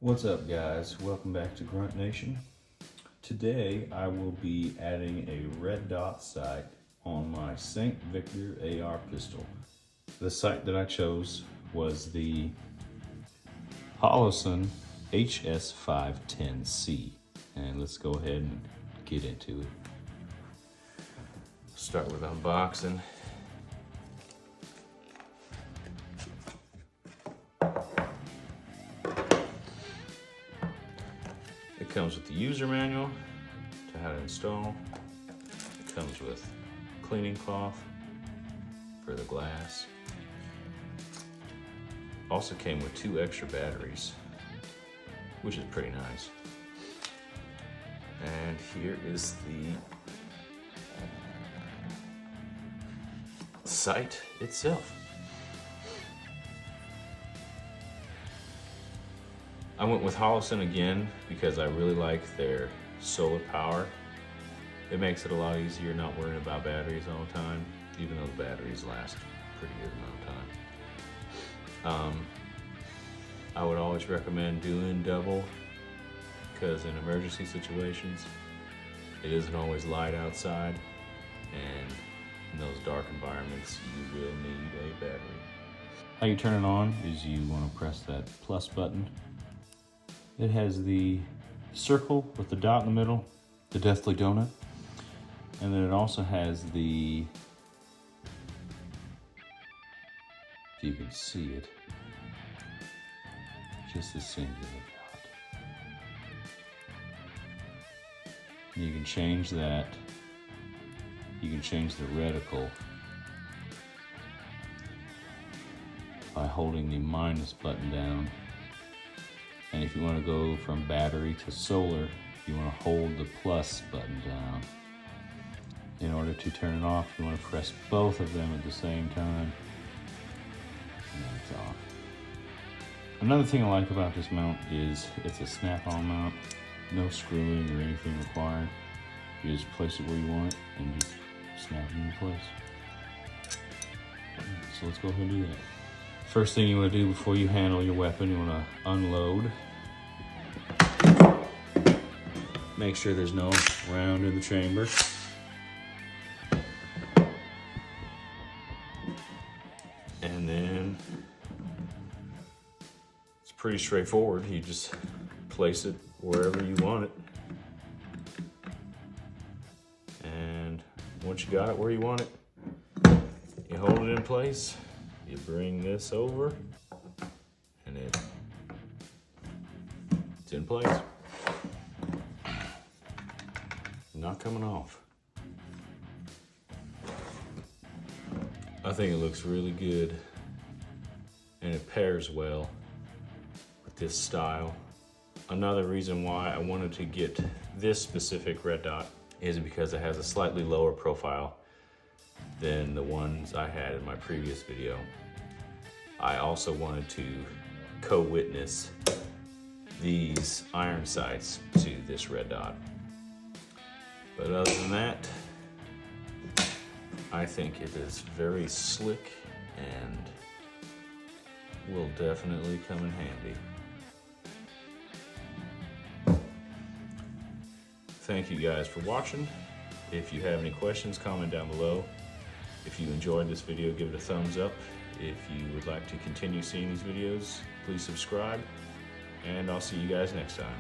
What's up, guys? Welcome back to Grunt Nation. Today I will be adding a red dot sight on my St. Victor AR pistol. The sight that I chose was the Holosun HS510C, and let's go ahead and get into it. Start with unboxing. It comes with the user manual to how to install. It comes with cleaning cloth for the glass. Also came with 2 extra batteries, which is pretty nice. And here is the sight itself. I went with Holosun again because I really like their solar power. It makes it a lot easier not worrying about batteries all the time, even though the batteries last a pretty good amount of time. I would always recommend doing double because in emergency situations, it isn't always light outside, and in those dark environments, you will need a battery. How you turn it on is you want to press that plus button. It has the circle with the dot in the middle, the Deathly Donut, and then it also has the, if you can see it, just a singular dot. You can change that. You can change the reticle by holding the minus button down. And if you want to go from battery to solar, you want to hold the plus button down. In order to turn it off, you want to press both of them at the same time. And then it's off. Another thing I like about this mount is it's a snap-on mount. No screwing or anything required. You just place it where you want it and just snap it into place. So let's go ahead and do that. First thing you want to do before you handle your weapon, you want to unload. Make sure there's no round in the chamber. And then it's pretty straightforward. You just place it wherever you want it. And once you got it where you want it, you hold it in place. You bring this over, and it's in place. Not coming off. I think it looks really good, and it pairs well with this style. Another reason why I wanted to get this specific red dot is because it has a slightly lower profile than the ones I had in my previous video. I also wanted to co-witness these iron sights to this red dot. But other than that, I think it is very slick and will definitely come in handy. Thank you guys for watching. If you have any questions, comment down below. If you enjoyed this video, give it a thumbs up. If you would like to continue seeing these videos, please subscribe, and I'll see you guys next time.